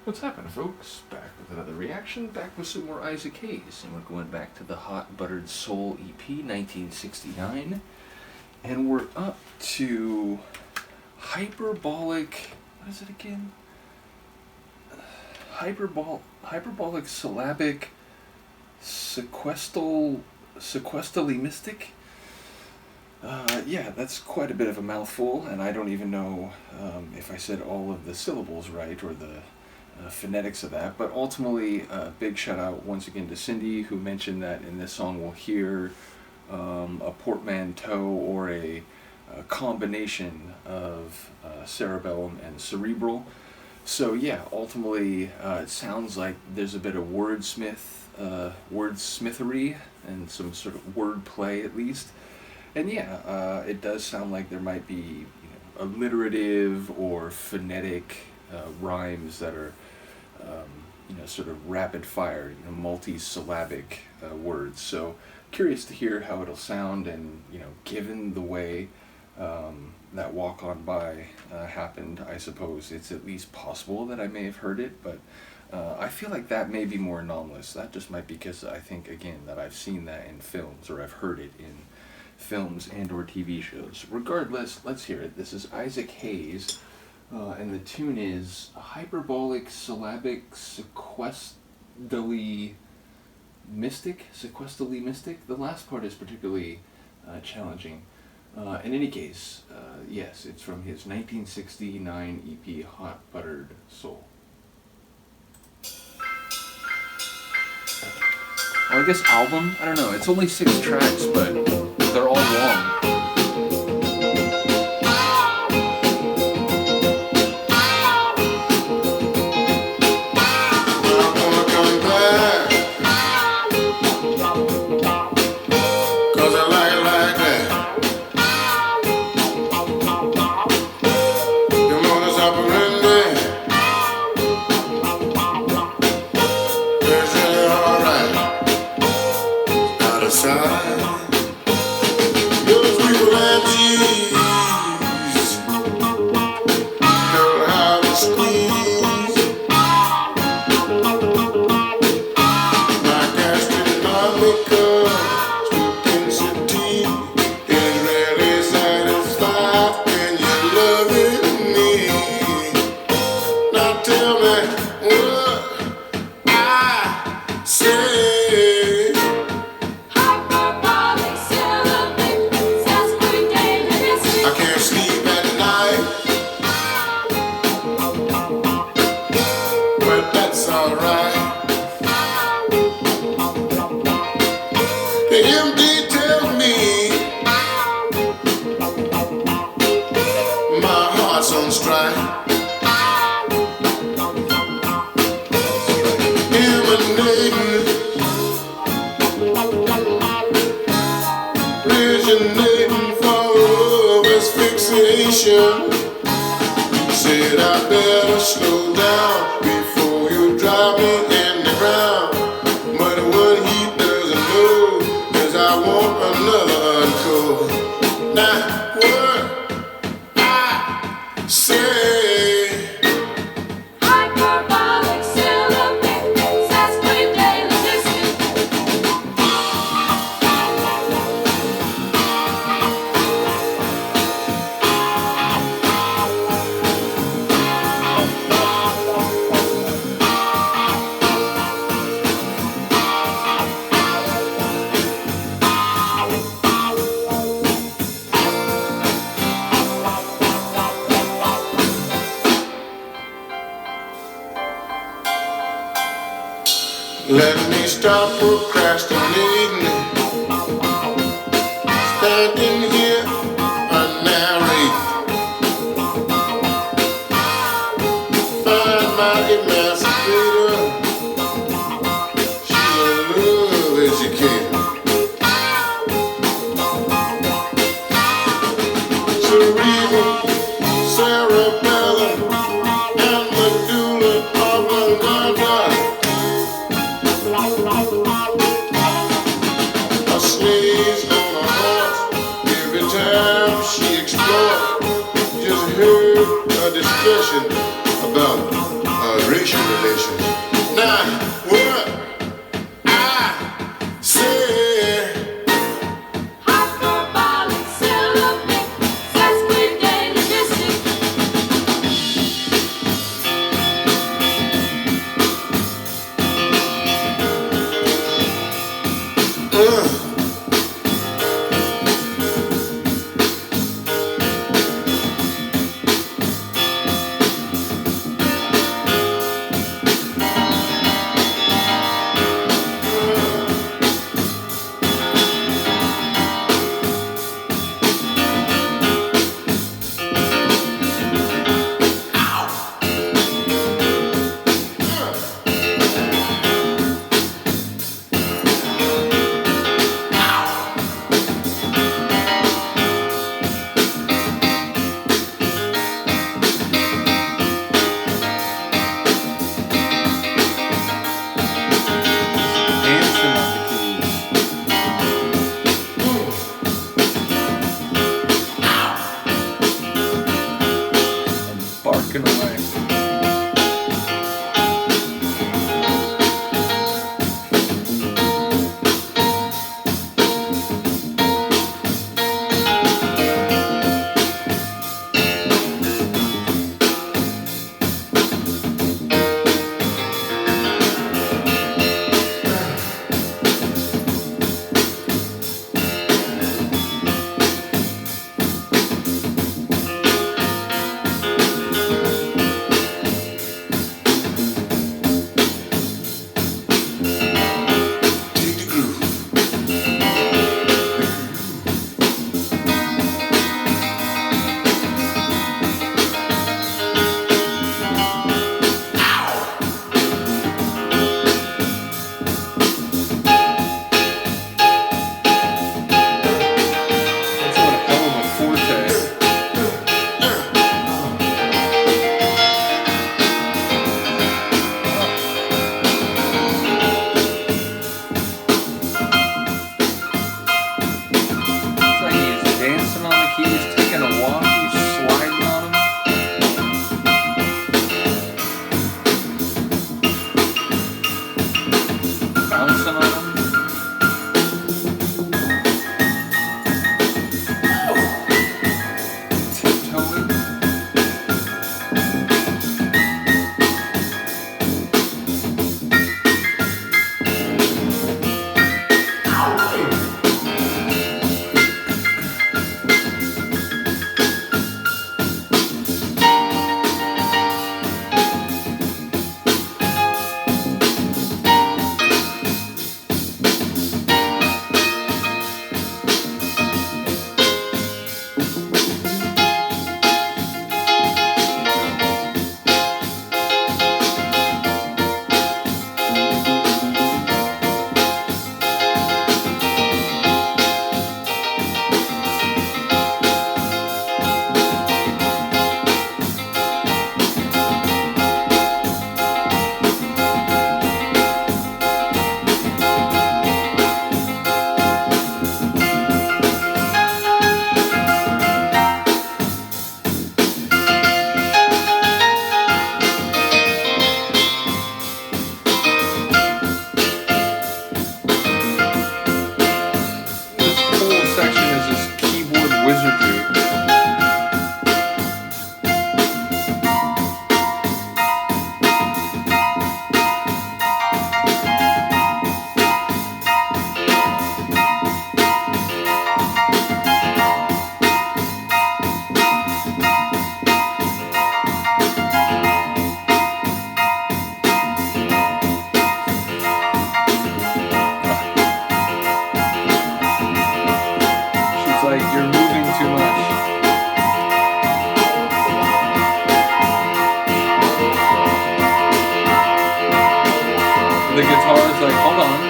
What's happening, folks? Back with another reaction, back with some more Isaac Hayes, and we're going back to the Hot Buttered Soul EP, 1969, and we're up to hyperbolic, what is it again? Hyperbolicsyllabicsequesdalymistic? Yeah, that's quite a bit of a mouthful, and I don't even know if I said all of the syllables right, or the phonetics of that, but ultimately, big shout out once again to Cindy, who mentioned that in this song we'll hear a portmanteau or a combination of cerebellum and cerebral. So yeah, ultimately it sounds like there's a bit of wordsmithery and some sort of wordplay at least. And yeah, it does sound like there might be alliterative or phonetic rhymes that are sort of rapid fire, multi-syllabic words. So curious to hear how it'll sound, and given the way that Walk On By happened, I suppose it's at least possible that I may have heard it, but I feel like that may be more anomalous. That just might be because I think, again, that I've seen that in films, or I've heard it in films and or TV shows. Regardless, let's hear it. This is Isaac Hayes, and the tune is Hyperbolicsyllabicsequesdalymistic. The last part is particularly challenging. In any case, yes, it's from his 1969 EP, Hot Buttered Soul. Or I guess album? I don't know. It's only 6 tracks, but they're all long. Said I better slow down before you drive me in the ground. But what he doesn't know is I want another encore. Now what I say. Let me stop procrastinating, standing here unnarrated. Find my emancipator, she's a love educator. Cerebral, cerebellum, and medulla oblongata. A slave's on a horse every time she explores. Just heard a discussion about a racial relations. Now, what I say, Hyperbolicsyllabicsequesdalymistic. Dancing on the keys. And barking away. take the groove. That's what a hell of a forte. It's like he's dancing on the keys, taking a walk, he's sliding on them. Bouncing on them. Tiptoeing. This whole section is just keyboard wizardry. She's like, you're moving too much. The guitar is like, hold on.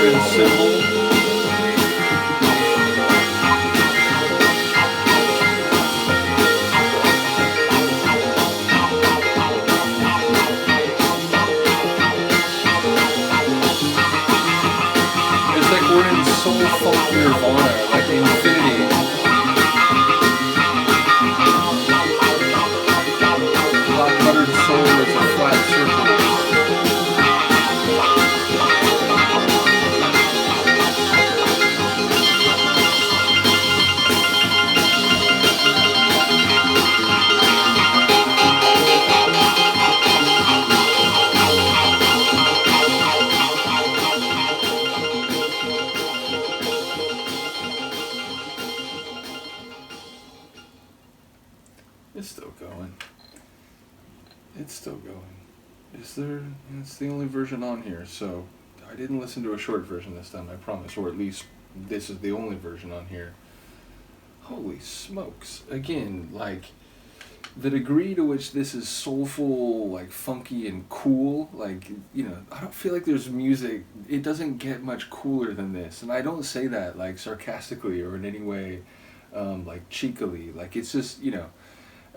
and cymbal. It's like we're in soul funk nirvana, like infinity. Black buttered soul is a flat circle. It's still going. It's still going. Is there? It's the only version on here, so I didn't listen to a short version this time, I promise, or at least this is the only version on here. Holy smokes. Again, like, the degree to which this is soulful, like, funky and cool, like, you know, I don't feel like there's music, it doesn't get much cooler than this, and I don't say that, like, sarcastically or in any way, like, cheekily, like, it's just, you know,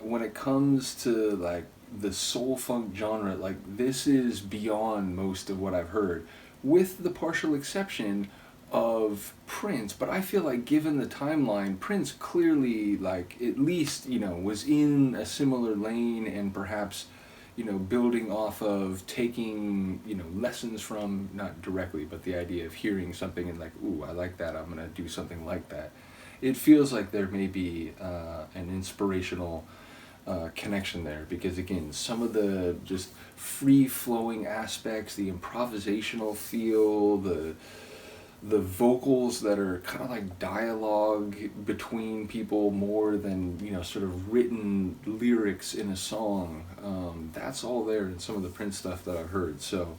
when it comes to, like, the soul funk genre, like, this is beyond most of what I've heard, with the partial exception of Prince. But I feel like, given the timeline, Prince clearly, like, at least, you know, was in a similar lane and perhaps, you know, building off of, taking, you know, lessons from, not directly, but the idea of hearing something and like, ooh, I like that, I'm gonna do something like that. It feels like there may be an inspirational connection there, because again, some of the just free-flowing aspects, the improvisational feel, the vocals that are kind of like dialogue between people more than, you know, sort of written lyrics in a song, that's all there in some of the Prince stuff that I've heard. So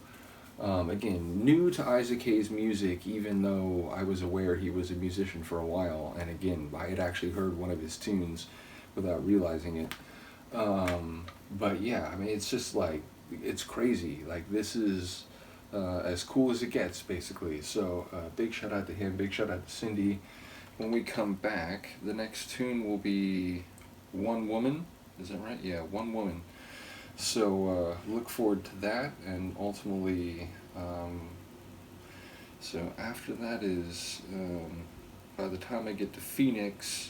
again, new to Isaac Hayes' music, even though I was aware he was a musician for a while, and again, I had actually heard one of his tunes without realizing it. But yeah, I mean, it's just like, it's crazy. Like, this is as cool as it gets, basically. So big shout out to him, big shout out to Cindy. When we come back, the next tune will be One Woman. Is that right? Yeah, One Woman. So look forward to that, and ultimately, so after that is, by the time I get to Phoenix,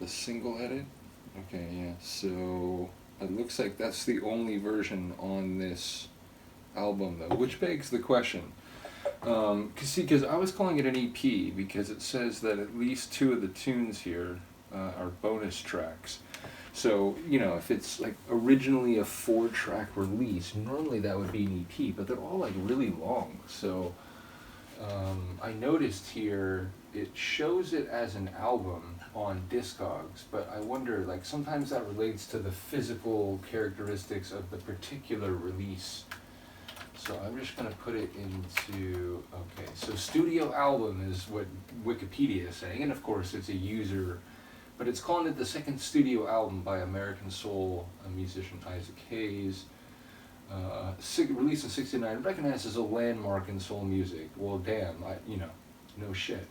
the single edit. Okay, yeah, so it looks like that's the only version on this album, though, which begs the question. Because I was calling it an EP because it says that at least 2 of the tunes here are bonus tracks. So, you know, if it's like originally a 4-track release, normally that would be an EP, but they're all like really long. So I noticed here it shows it as an album on Discogs, but I wonder, like, sometimes that relates to the physical characteristics of the particular release. So I'm just going to put it into, okay, so studio album is what Wikipedia is saying, and of course it's a user, but it's calling it the second studio album by American soul musician Isaac Hayes. Released in '69, recognized as a landmark in soul music. Well, damn, no shit.